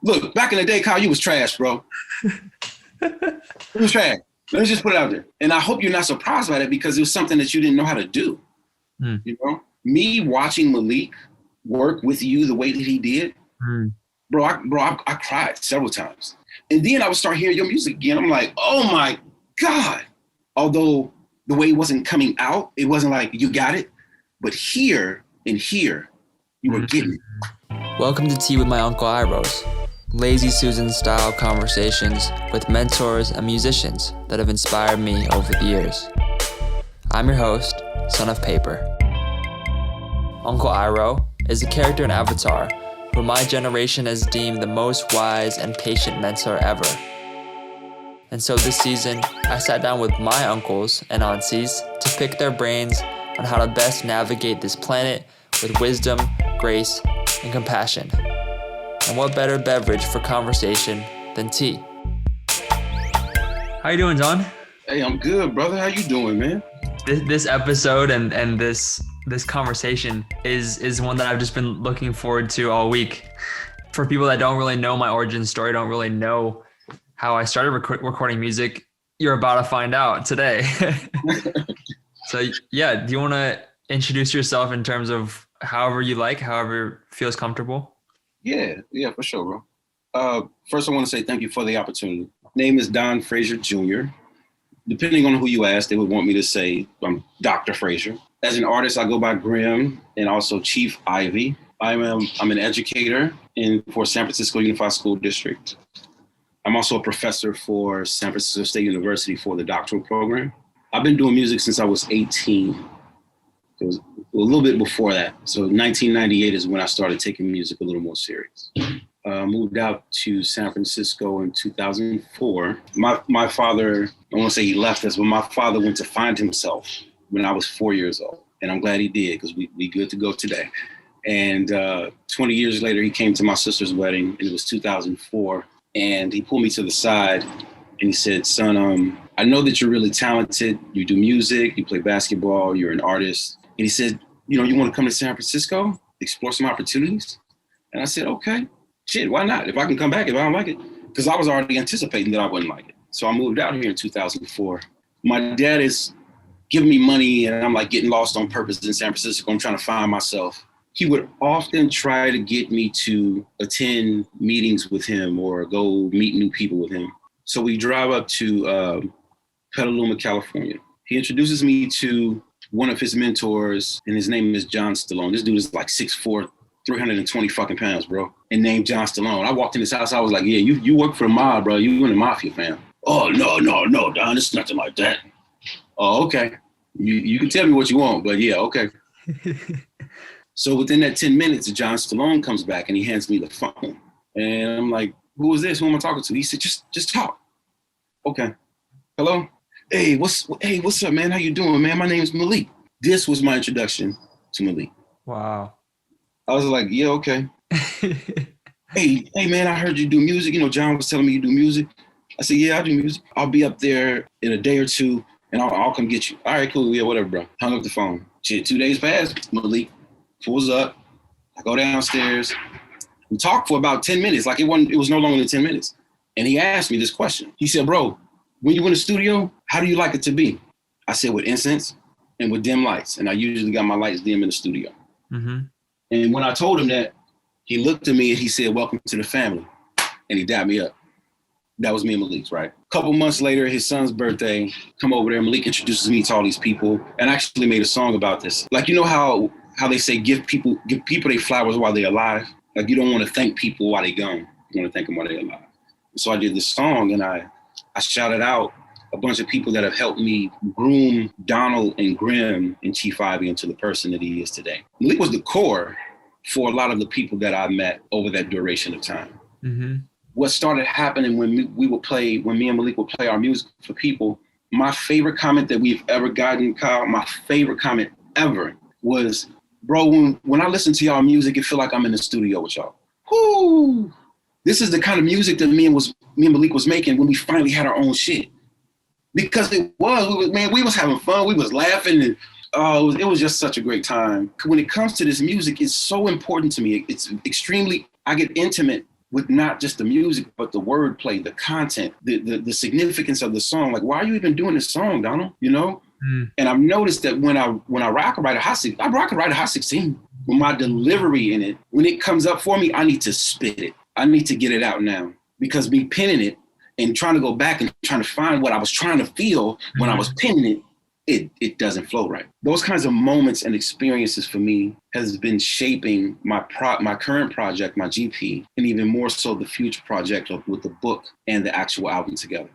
Look, back in the day, Kyle, you was trash, bro. You was trash. Let's just put it out there. And I hope you're not surprised by that because it was something that you didn't know how to do. You know, me watching Malik work with you the way that he did, bro, I cried several times. And then I would start hearing your music again. I'm like, oh my God. Although the way it wasn't coming out, it wasn't like you got it. But here and here, you were getting it. Welcome to Tea with my Uncle Iros. Lazy Susan style conversations with mentors and musicians that have inspired me over the years. I'm your host, Son of Paper. Uncle Iro is a character in Avatar who my generation has deemed the most wise and patient mentor ever. And so this season, I sat down with my uncles and aunties to pick their brains on how to best navigate this planet with wisdom, grace, and compassion. And what better beverage for conversation than tea? How you doing, John? Hey, I'm good, brother. How you doing, man? This episode and this conversation is one that I've just been looking forward to all week. For people that don't really know my origin story, don't really know how I started recording music, you're about to find out today. So yeah, do you want to introduce yourself in terms of however you like, however feels comfortable? Yeah, for sure, bro. First, I want to say thank you for the opportunity. Name is Don Frazier Jr. Depending on who you ask, they would want me to say I'm Dr. Frazier. As an artist, I go by Grimm and also Chief Ivy. I'm an educator for San Francisco Unified School District. I'm also a professor for San Francisco State University for the doctoral program. I've been doing music since I was 18. It was a little bit before that. So 1998 is when I started taking music a little more serious. Moved out to San Francisco in 2004. My father, I won't say he left us, but my father went to find himself when I was 4 years old. And I'm glad he did because we good to go today. And 20 years later, he came to my sister's wedding and it was 2004. And he pulled me to the side and he said, son, I know that you're really talented. You do music, you play basketball, you're an artist. And he said, you want to come to San Francisco, explore some opportunities? And I said, okay, shit, why not? If I can come back, if I don't like it. Because I was already anticipating that I wouldn't like it. So I moved out here in 2004. My dad is giving me money and I'm like getting lost on purpose in San Francisco. I'm trying to find myself. He would often try to get me to attend meetings with him or go meet new people with him. So we drive up to Petaluma, California. He introduces me to one of his mentors, and his name is John Stallone. This dude is like 6'4", 320 fucking pounds, bro, and named John Stallone. I walked in his house, I was like, yeah, you work for the mob, bro. You in the mafia, fam. Oh, no, Don, it's nothing like that. Oh, okay. You can tell me what you want, but yeah, okay. So within that 10 minutes, John Stallone comes back and he hands me the phone. And I'm like, who is this? Who am I talking to? He said, just talk. Okay. Hello? Hey, what's up, man? How you doing, man? My name is Malik. This was my introduction to Malik. Wow. I was like, yeah, okay. hey, man, I heard you do music. John was telling me you do music. I said, yeah, I do music. I'll be up there in a day or two and I'll come get you. All right, cool. Yeah, whatever, bro. Hung up the phone. Shit, 2 days passed. Malik pulls up. I go downstairs. We talked for about 10 minutes. Like it was no longer than 10 minutes. And he asked me this question. He said, bro, when you in the studio, how do you like it to be? I said, with incense and with dim lights. And I usually got my lights dim in the studio. Mm-hmm. And when I told him that, he looked at me and he said, welcome to the family. And he dapped me up. That was me and Malik's, right? A couple months later, his son's birthday, come over there. Malik introduces me to all these people and I actually made a song about this. Like, how they say give people their flowers while they're alive. Like you don't want to thank people while they're gone. You want to thank them while they're alive. So I did this song and I shouted out a bunch of people that have helped me groom Donald and Grimm and Chief Ivy into the person that he is today. Malik was the core for a lot of the people that I met over that duration of time. Mm-hmm. What started happening when me and Malik would play our music for people, my favorite comment that we've ever gotten, Kyle, my favorite comment ever was, bro, when I listen to y'all music, it feel like I'm in the studio with y'all. Whoo! This is the kind of music that me and Malik was making when we finally had our own shit. Because we was having fun, we was laughing, and it was just such a great time. When it comes to this music, it's so important to me. It's extremely, I get intimate with not just the music, but the wordplay, the content, the significance of the song. Like, why are you even doing this song, Donald? You know? And I've noticed that when I rock and write a hot 16, with my delivery in it, when it comes up for me, I need to spit it. I need to get it out now, because me penning it and trying to go back and trying to find what I was trying to feel when I was penning it doesn't flow right. Those kinds of moments and experiences for me has been shaping my current project, my GP, and even more so the future project with the book and the actual album together.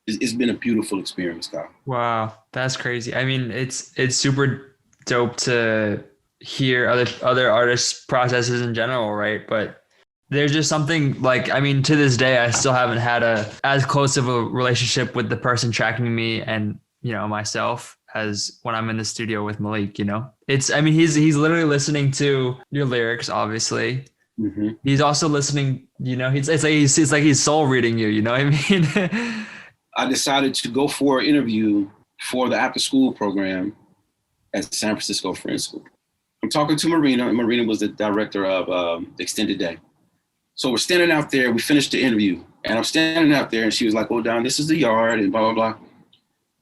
It's been a beautiful experience, Kyle. Wow, that's crazy. I mean, it's super dope to hear other artists' processes in general, right? But there's just something like, I mean, to this day, I still haven't had as close of a relationship with the person tracking me and, you know, myself as when I'm in the studio with Malik, you know. He's literally listening to your lyrics, obviously. Mm-hmm. He's also listening, you know, it's like he's soul reading you, you know what I mean? I decided to go for an interview for the after school program at San Francisco Friends School. I'm talking to Marina, and Marina was the director of Extended Day. So we're standing out there, we finished the interview, and I'm standing out there, and she was like, "Oh, Don, this is the yard," and blah, blah, blah.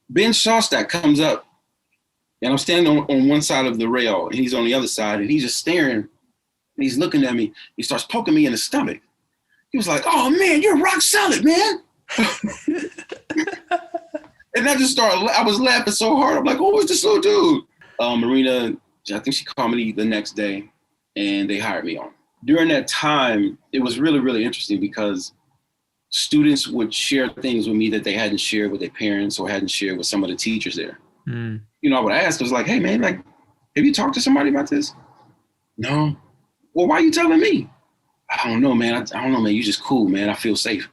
Ben Shawstack comes up, and I'm standing on one side of the rail, and he's on the other side, and he's just staring, and he's looking at me. He starts poking me in the stomach. He was like, "Oh, man, you're rock solid, man." And I was laughing so hard. I'm like, "Oh, what's this little dude?" Marina, I think she called me the next day, and they hired me on. During that time, it was really, really interesting because students would share things with me that they hadn't shared with their parents or hadn't shared with some of the teachers there. You know, I would ask, I was like, "Hey, man, like, have you talked to somebody about this?" "No." "Well, why are you telling me?" "I don't know, man. I don't know, man. You're just cool, man. I feel safe."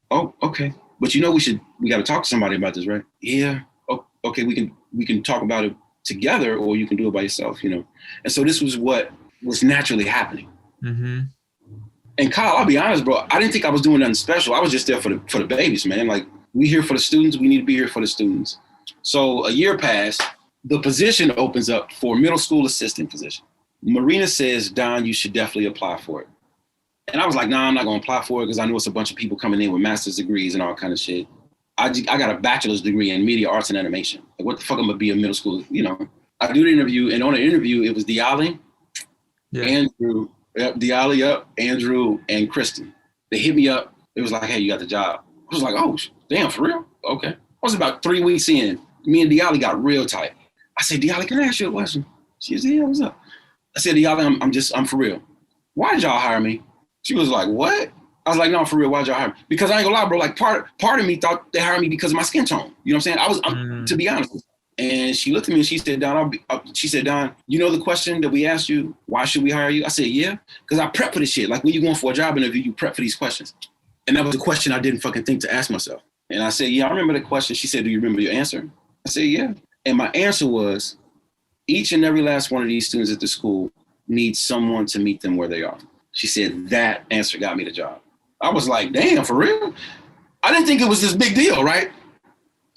"Oh, okay. But you know, we got to talk to somebody about this, right?" "Yeah." "Oh, okay. We can talk about it together, or you can do it by yourself, you know." And so this was what was naturally happening. Mm-hmm. And Kyle, I'll be honest, bro, I didn't think I was doing nothing special. I was just there for the babies, man. Like, we here for the students. We need to be here for the students. So a year passed. The position opens up for middle school assistant position. Marina says, "Don, you should definitely apply for it." And I was like, "Nah, I'm not going to apply for it because I know it's a bunch of people coming in with master's degrees and all kind of shit. I got a bachelor's degree in media arts and animation. Like, what the fuck am I going to be in middle school?" You know, I do the interview, and on the interview, it was Diali, Andrew, Andrew, and Kristen. They hit me up. It was like, "Hey, you got the job." I was like, "Oh, damn, for real? Okay." I was about 3 weeks in. Me and Diali got real tight. I said, "Diali, can I ask you a question?" She said, "Yeah, what's up?" I said, "Diali, I'm for real. Why did y'all hire me?" She was like, "What?" I was like, "No, for real, why'd y'all hire me?" Because I ain't gonna lie, bro, like part of me thought they hired me because of my skin tone. You know what I'm saying? To be honest with you. And she looked at me and she said, "Don, Don, you know the question that we asked you, why should we hire you?" I said, "Yeah, because I prep for this shit. Like, when you're going for a job interview, you prep for these questions." And that was a question I didn't fucking think to ask myself. And I said, "Yeah, I remember the question." She said, "Do you remember your answer?" I said, "Yeah." And my answer was, each and every last one of these students at the school needs someone to meet them where they are. She said, that answer got me the job. I was like, damn, for real? I didn't think it was this big deal, right?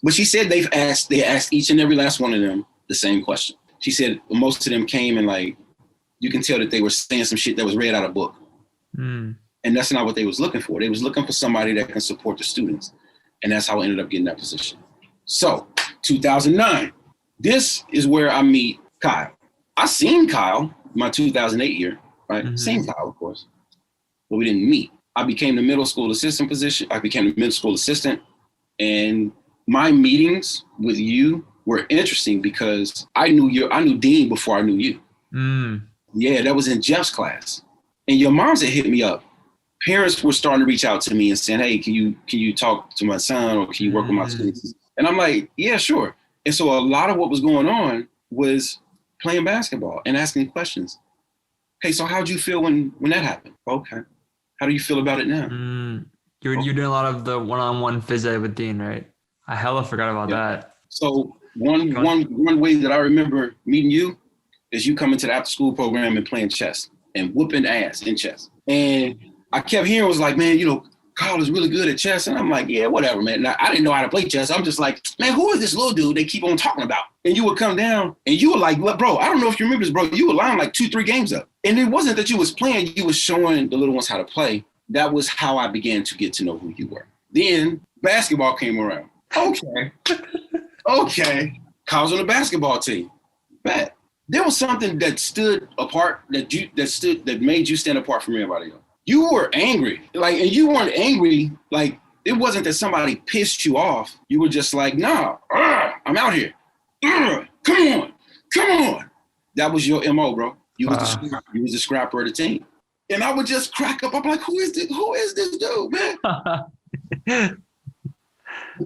But she said they asked each and every last one of them the same question. She said most of them came and, like, you can tell that they were saying some shit that was read out of a book. And that's not what they was looking for. They was looking for somebody that can support the students. And that's how I ended up getting that position. So 2009, this is where I meet Kyle. I seen Kyle my 2008 year, right? Mm-hmm. Same Kyle, of course, but we didn't meet. I became the middle school assistant position. I became the middle school assistant, and my meetings with you were interesting because I knew Dean before I knew you. Yeah, that was in Jeff's class, and your moms had hit me up. Parents were starting to reach out to me and saying, "Hey, can you talk to my son, or can you work with my students?" And I'm like, "Yeah, sure." And so a lot of what was going on was playing basketball and asking questions. "Hey, so how'd you feel when that happened?" "Okay. How do you feel about it now?" You're doing a lot of the one-on-one phys ed with Dean, right? I hella forgot about that. So one way that I remember meeting you is you coming to the after-school program and playing chess and whooping ass in chess. And I kept hearing, was like, "Man, Kyle is really good at chess." And I'm like, "Yeah, whatever, man." Now, I didn't know how to play chess. I'm just like, "Man, who is this little dude they keep on talking about?" And you would come down and you were like, "What, bro? I don't know if you remember this, bro. You were lying like 2-3 games up." And it wasn't that you was playing, you was showing the little ones how to play. that was how I began to get to know who you were. Then basketball came around. Okay. I was on the basketball team. Bet. There was something that stood apart, that made you stand apart from everybody else. You were angry. And you weren't angry, it wasn't that somebody pissed you off. You were just like, nah, I'm out here. Come on. That was your MO, bro. You was the scrapper of the team. And I would just crack up. I'm like, who is this dude, man?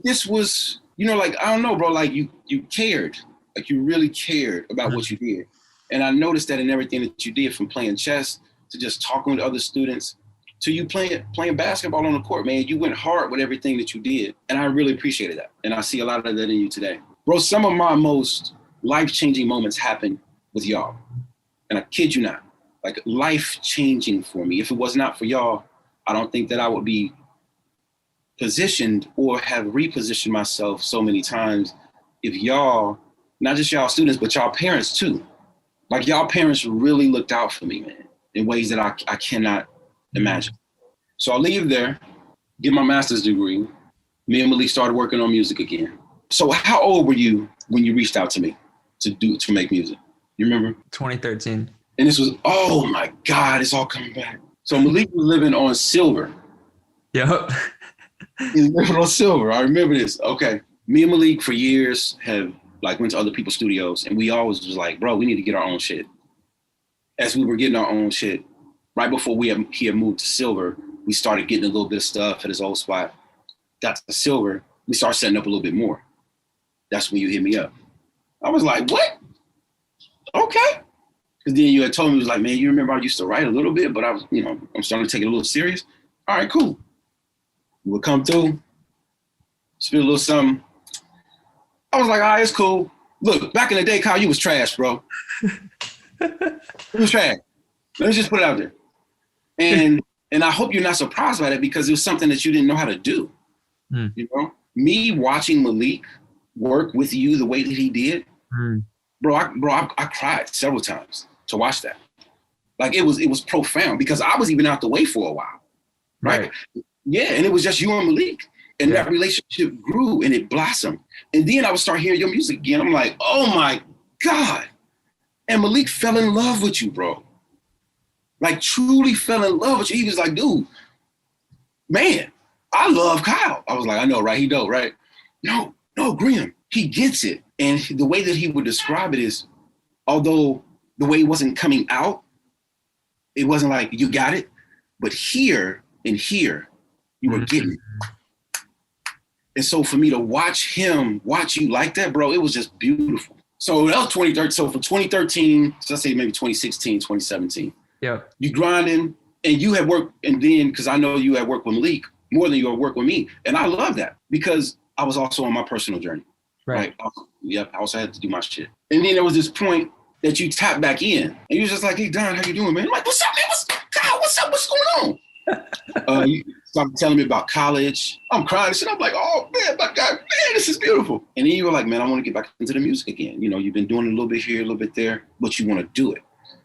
This was, I don't know, bro. You cared. You really cared about what you did. And I noticed that in everything that you did, from playing chess to just talking with other students to you playing basketball on the court, man. You went hard with everything that you did. And I really appreciated that. And I see a lot of that in you today. Bro, some of my most life-changing moments happened with y'all. And I kid you not, life-changing for me. If it was not for y'all, I don't think that I would be positioned or have repositioned myself so many times if y'all, not just y'all students, but y'all parents too. Y'all parents really looked out for me, man, in ways that I cannot imagine. So I leave there, get my master's degree. Me and Malik started working on music again. So how old were you when you reached out to me to make music? You remember? 2013. And this was, oh my God, it's all coming back. So Malik was living on Silver. Yep. He was living on Silver. I remember this. Okay. Me and Malik for years have went to other people's studios, and we always was like, bro, we need to get our own shit. As we were getting our own shit, right before he had moved to Silver, we started getting a little bit of stuff at his old spot. Got to Silver, we started setting up a little bit more. That's when you hit me up. I was like, what? Okay. Because then you had told me, was like, man, you remember I used to write a little bit, but I was, I'm starting to take it a little serious. All right, cool. We would come through, spit a little something. I was like, all right, it's cool. Look, back in the day, Kyle, you was trash, bro. You was trash. Let me just put it out there. And I hope you're not surprised by that, because it was something that you didn't know how to do. Me watching Malik work with you the way that he did, bro, I cried several times to watch that. It was profound, because I was even out the way for a while, right? Yeah, and it was just you and Malik, and that relationship grew and it blossomed. And then I would start hearing your music again. I'm like, oh my God. And Malik fell in love with you, bro. Truly fell in love with you. He was like, dude, man, I love Kyle. I was like, I know, right? He dope, right? No, Grimm, he gets it. And the way that he would describe it is, although the way it wasn't coming out, it wasn't like you got it, but here and here, you were getting it. And so for me to watch you like that, bro, it was just beautiful. So that was 2013. So for 2013, so let's say maybe 2016, 2017. Yeah. You grinding, and you had worked, and then, because I know you had worked with Malik more than you had worked with me. And I love that, because I was also on my personal journey. Right. I also had to do my shit. And then there was this point that you tapped back in, and you was just like, hey, Don, how you doing, man? I'm like, what's up, man? What's up? What's going on? You started telling me about college. I'm crying and shit. I'm like, oh, man, my God, man, this is beautiful. And then you were like, man, I want to get back into the music again. You've been doing a little bit here, a little bit there, but you want to do it.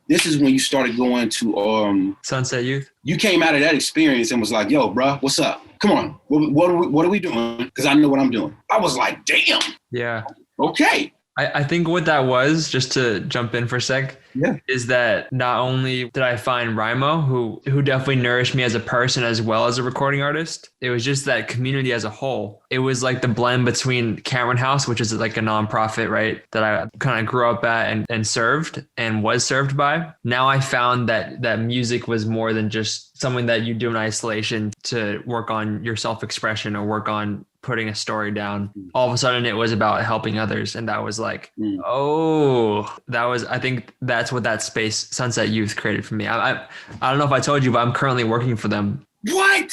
This is when you started going to Sunset Youth. You came out of that experience and was like, yo, bro, what's up? Come on. What are we doing? Because I know what I'm doing. I was like, damn. Yeah. Okay. I think what that was, just to jump in for a sec, is that not only did I find Rimo, who definitely nourished me as a person as well as a recording artist, it was just that community as a whole. It was like the blend between Cameron House, which is like a nonprofit, right, that I kind of grew up at and served and was served by. Now I found that music was more than just something that you do in isolation to work on your self-expression or work on putting a story down. All of a sudden it was about helping others. And that was like, I think that's what that space Sunset Youth created for me. I don't know if I told you, but I'm currently working for them. What?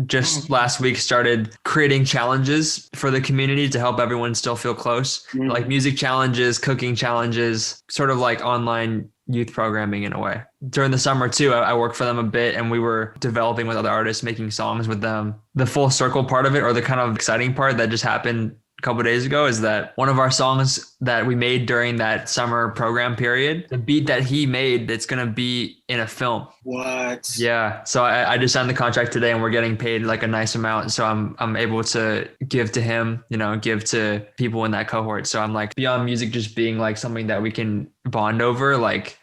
Just last week started creating challenges for the community to help everyone still feel close. Like music challenges, cooking challenges, sort of like online youth programming in a way. During the summer too, I worked for them a bit, and we were developing with other artists, making songs with them. The full circle part of it, or the kind of exciting part that just happened a couple of days ago is that one of our songs that we made during that summer program period, the beat that he made, that's going to be in a film. What? Yeah. So I just signed the contract today and we're getting paid like a nice amount. So I'm able to give to him, give to people in that cohort. So I'm like, beyond music just being like something that we can bond over, like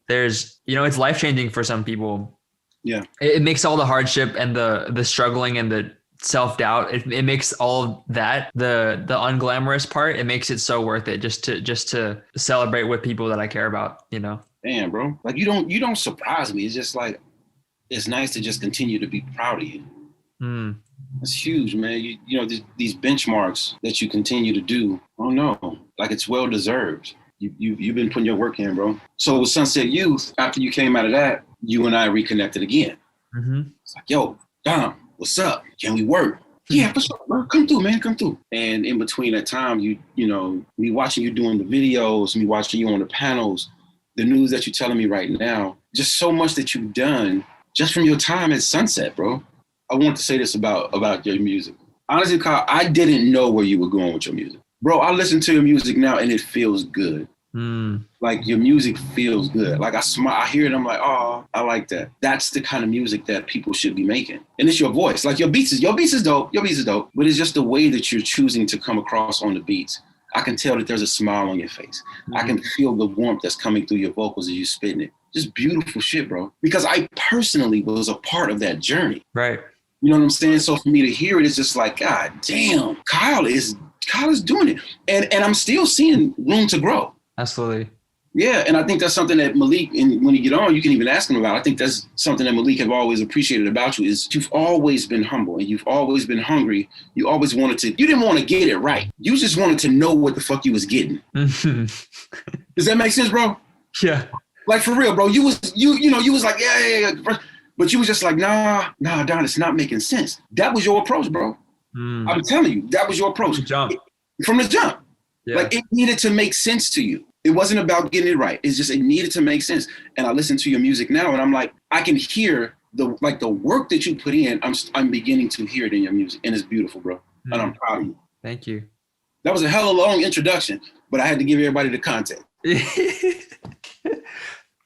there's, it's life-changing for some people. Yeah. It makes all the hardship and the struggling and the self-doubt, it makes all of that, the unglamorous part, it makes it so worth it just to celebrate with people that I care about, Damn, bro. Like you don't surprise me. It's just like, it's nice to just continue to be proud of you. It's huge, man. These benchmarks that you continue to do, oh no, like it's well deserved. You've been putting your work in, bro. So with Sunset Youth, after you came out of that, you and I reconnected again. It's like, yo, Dom, what's up? Can we work? Yeah, for sure, bro. Come through, man. Come through. And in between that time, me watching you doing the videos, me watching you on the panels, the news that you're telling me right now, just so much that you've done just from your time at Sunset, bro. I want to say this about your music. Honestly, Kyle, I didn't know where you were going with your music. Bro, I listen to your music now and it feels good. Like your music feels good. Like I smile, I hear it, I'm like, oh, I like that. That's the kind of music that people should be making. And it's your voice. Like your beats is dope. But it's just the way that you're choosing to come across on the beats. I can tell that there's a smile on your face. I can feel the warmth that's coming through your vocals as you spitting it. Just beautiful shit, bro. Because I personally was a part of that journey. Right. You know what I'm saying? So for me to hear it, it's just like, God damn, Kyle is doing it. And I'm still seeing room to grow. Absolutely. Yeah, and I think that's something that Malik, and when you get on, you can even ask him about. I think that's something that Malik have always appreciated about you is you've always been humble and you've always been hungry. You always you didn't want to get it right. You just wanted to know what the fuck you was getting. Does that make sense, bro? Yeah. Like for real, bro. You was like, yeah. But you was just like, nah, Don, it's not making sense. That was your approach, bro. I'm telling you, that was your approach. From the jump. Yeah. Like it needed to make sense to you. It wasn't about getting it right. It's just, it needed to make sense. And I listen to your music now and I'm like, I can hear the work that you put in. I'm beginning to hear it in your music and it's beautiful, bro. And I'm proud of you. Thank you. That was a hell of a long introduction, but I had to give everybody the context.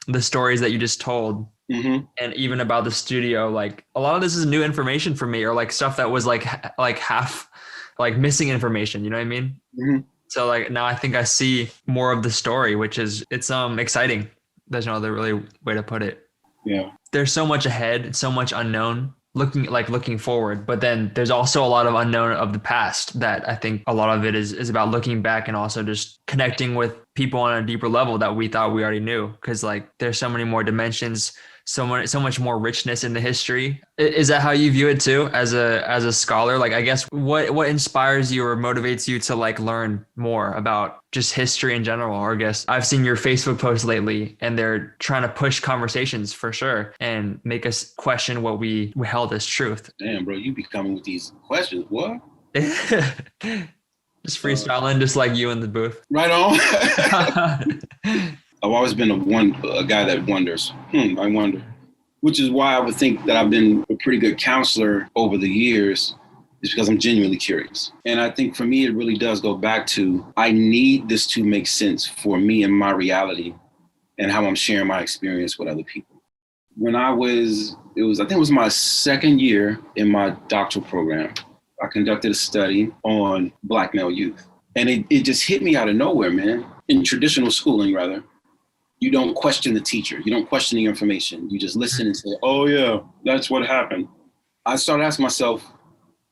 The stories that you just told and even about the studio, like a lot of this is new information for me or like stuff that was like half like missing information. You know what I mean? So like now I think I see more of the story, which is it's exciting. There's no other really way to put it. Yeah. There's so much ahead, so much unknown, looking forward. But then there's also a lot of unknown of the past that I think a lot of it is about looking back and also just connecting with people on a deeper level that we thought we already knew. Cause like there's so many more dimensions, so much more richness in the history. Is that how you view it too, as a scholar? Like, I guess what inspires you or motivates you to like learn more about just history in general? Or I guess I've seen your Facebook posts lately and they're trying to push conversations for sure and make us question what we held as truth. Damn, bro, you be coming with these questions. What? Just freestyling, just like you in the booth. Right on. I've always been a guy that wonders. I wonder. Which is why I would think that I've been a pretty good counselor over the years, is because I'm genuinely curious. And I think for me, it really does go back to, I need this to make sense for me and my reality and how I'm sharing my experience with other people. When I think it was my second year in my doctoral program, I conducted a study on Black male youth. And it just hit me out of nowhere, man. In traditional schooling, rather. You don't question the teacher. You don't question the information. You just listen and say, oh yeah, that's what happened. I started asking myself,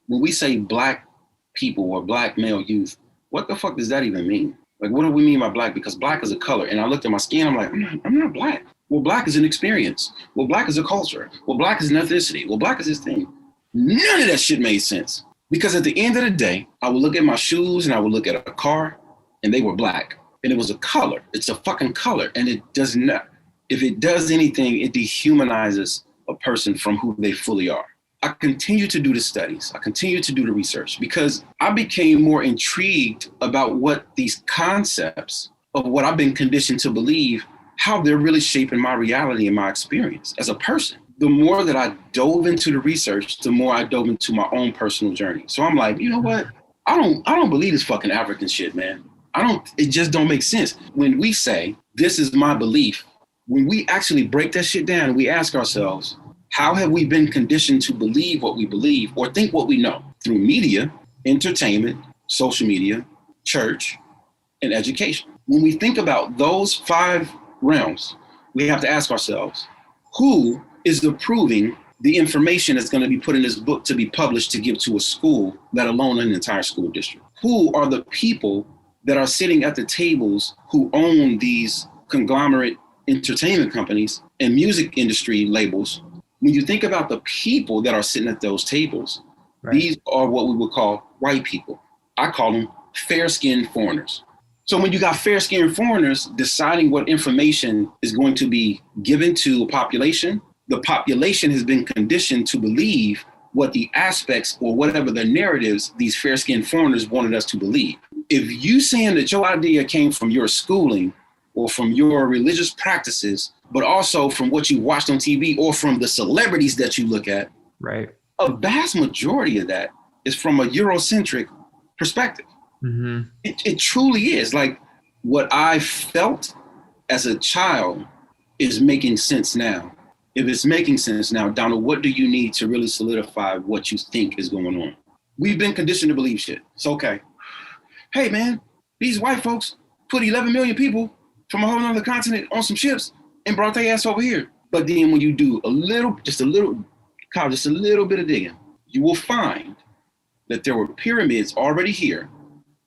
when we say Black people or Black male youth, what the fuck does that even mean? Like, what do we mean by Black? Because Black is a color. And I looked at my skin, I'm like, I'm not Black. Well, Black is an experience. Well, Black is a culture. Well, Black is an ethnicity. Well, Black is this thing. None of that shit made sense. Because at the end of the day, I would look at my shoes and I would look at a car and they were Black. And it was a color. It's a fucking color. And it does not, if it does anything, it dehumanizes a person from who they fully are. I continue to do the studies. I continue to do the research because I became more intrigued about what these concepts of what I've been conditioned to believe, how they're really shaping my reality and my experience as a person. The more that I dove into the research, the more I dove into my own personal journey. So I'm like, you know what? I don't believe this fucking African shit, man. It just don't make sense. When we say, this is my belief, when we actually break that shit down and we ask ourselves, how have we been conditioned to believe what we believe or think what we know? Through media, entertainment, social media, church, and education. When we think about those 5 realms, we have to ask ourselves, who is approving the information that's going to be put in this book to be published to give to a school, let alone an entire school district? Who are the people that are sitting at the tables who own these conglomerate entertainment companies and music industry labels? When you think about the people that are sitting at those tables, right, these are what we would call white people. I call them fair-skinned foreigners. So when you got fair-skinned foreigners deciding what information is going to be given to a population, the population has been conditioned to believe what the aspects or whatever the narratives these fair-skinned foreigners wanted us to believe. If you saying that your idea came from your schooling or from your religious practices, but also from what you watched on TV or from the celebrities that you look at, right, a vast majority of that is from a Eurocentric perspective. Mm-hmm. It truly is. Like, what I felt as a child is making sense now. If it's making sense now, Donald, what do you need to really solidify what you think is going on? We've been conditioned to believe shit. It's okay. Hey, man, these white folks put 11 million people from a whole other continent on some ships and brought their ass over here. But then when you do just a little bit of digging, you will find that there were pyramids already here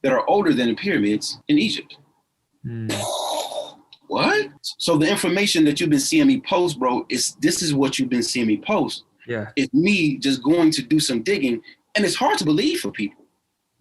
that are older than the pyramids in Egypt. Mm. What? So the information that you've been seeing me post, bro, this is what you've been seeing me post. Yeah. It's me just going to do some digging. And it's hard to believe for people,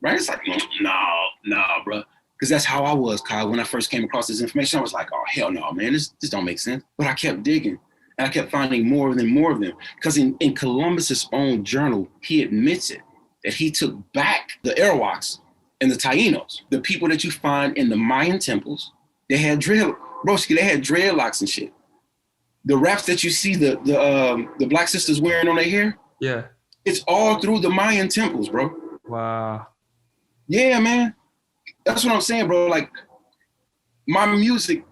right? It's like, no, bro. Because that's how I was, Kyle. When I first came across this information, I was like, oh, hell no, man, this don't make sense. But I kept digging. And I kept finding more of them. Because in Columbus's own journal, he admits it, that he took back the Arawaks and the Taínos, the people that you find in the Mayan temples. They had they had dreadlocks and shit. The wraps that you see the black sisters wearing on their hair, yeah, it's all through the Mayan temples, bro. Wow. Yeah, man. That's what I'm saying, bro. Like, my music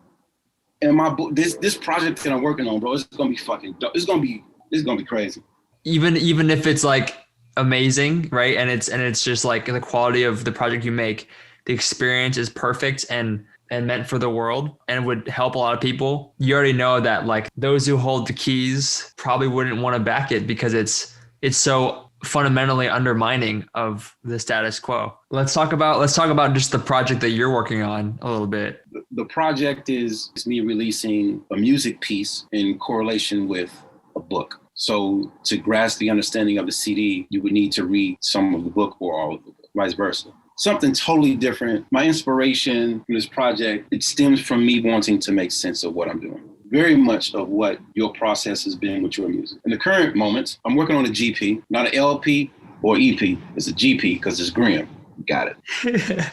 and my book, this project that I'm working on, bro, it's gonna be fucking dope. It's gonna be crazy. Even if it's like amazing, right? And it's just like the quality of the project you make, the experience is perfect and meant for the world and would help a lot of people. You already know that like those who hold the keys probably wouldn't want to back it because it's so fundamentally undermining of the status quo. Let's talk about just the project that you're working on a little bit. The project is me releasing a music piece in correlation with a book. So to grasp the understanding of the CD, you would need to read some of the book or all of the book, vice versa. Something totally different. My inspiration for this project, it stems from me wanting to make sense of what I'm doing. Very much of what your process has been with your music. In the current moment, I'm working on a GP, not an LP or EP. It's a GP because it's Grimm. Got it.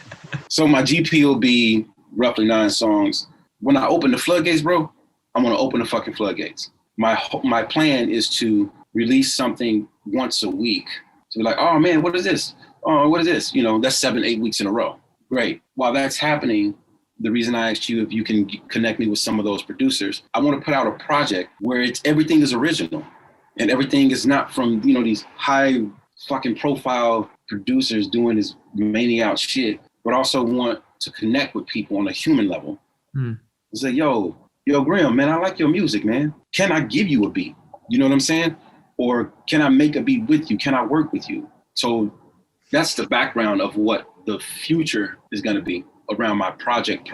So my GP will be roughly 9 songs. When I open the floodgates, bro, I'm gonna open the fucking floodgates. My plan is to release something once a week. To be like, oh man, what is this? Oh, what is this? You know, that's 7-8 weeks in a row. Great. While that's happening, the reason I asked you if you can connect me with some of those producers, I want to put out a project where everything is original and everything is not from, these high fucking profile producers doing this maniac shit, but also want to connect with people on a human level. Say, yo, Grimm, man, I like your music, man. Can I give you a beat? You know what I'm saying? Or can I make a beat with you? Can I work with you? So that's the background of what the future is going to be around my project.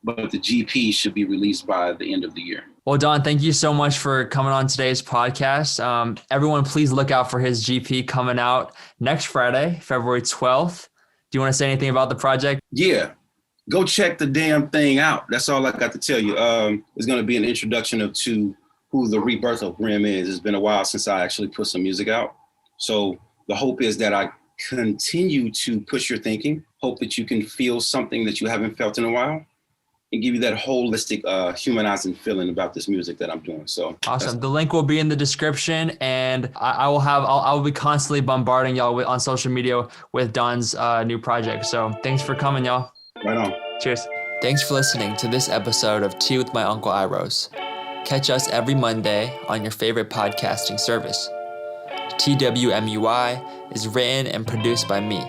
But the GP should be released by the end of the year. Well, Don, thank you so much for coming on today's podcast. Everyone, please look out for his GP coming out next Friday, February 12th. Do you want to say anything about the project? Yeah. Go check the damn thing out. That's all I got to tell you. It's going to be an introduction to who the rebirth of Grimm is. It's been a while since I actually put some music out. So the hope is that I continue to push your thinking. Hope that you can feel something that you haven't felt in a while. and give you that holistic, humanizing feeling about this music that I'm doing. So awesome. The link will be in the description, and I will be constantly bombarding y'all on social media with Don's new project. So thanks for coming, y'all. Right on. Cheers. Thanks for listening to this episode of Tea with My Uncle Iros. Catch us every Monday on your favorite podcasting service. TWMUI is written and produced by me.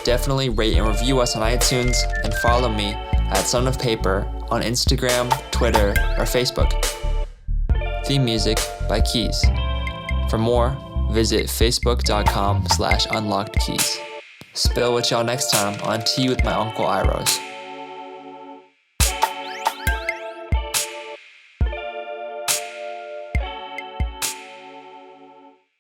Definitely rate and review us on iTunes and follow me at Son of Paper on Instagram, Twitter, or Facebook. Theme music by Keys. For more, visit facebook.com/unlockedkeys. Spill with y'all next time on Tea with My Uncle Iros.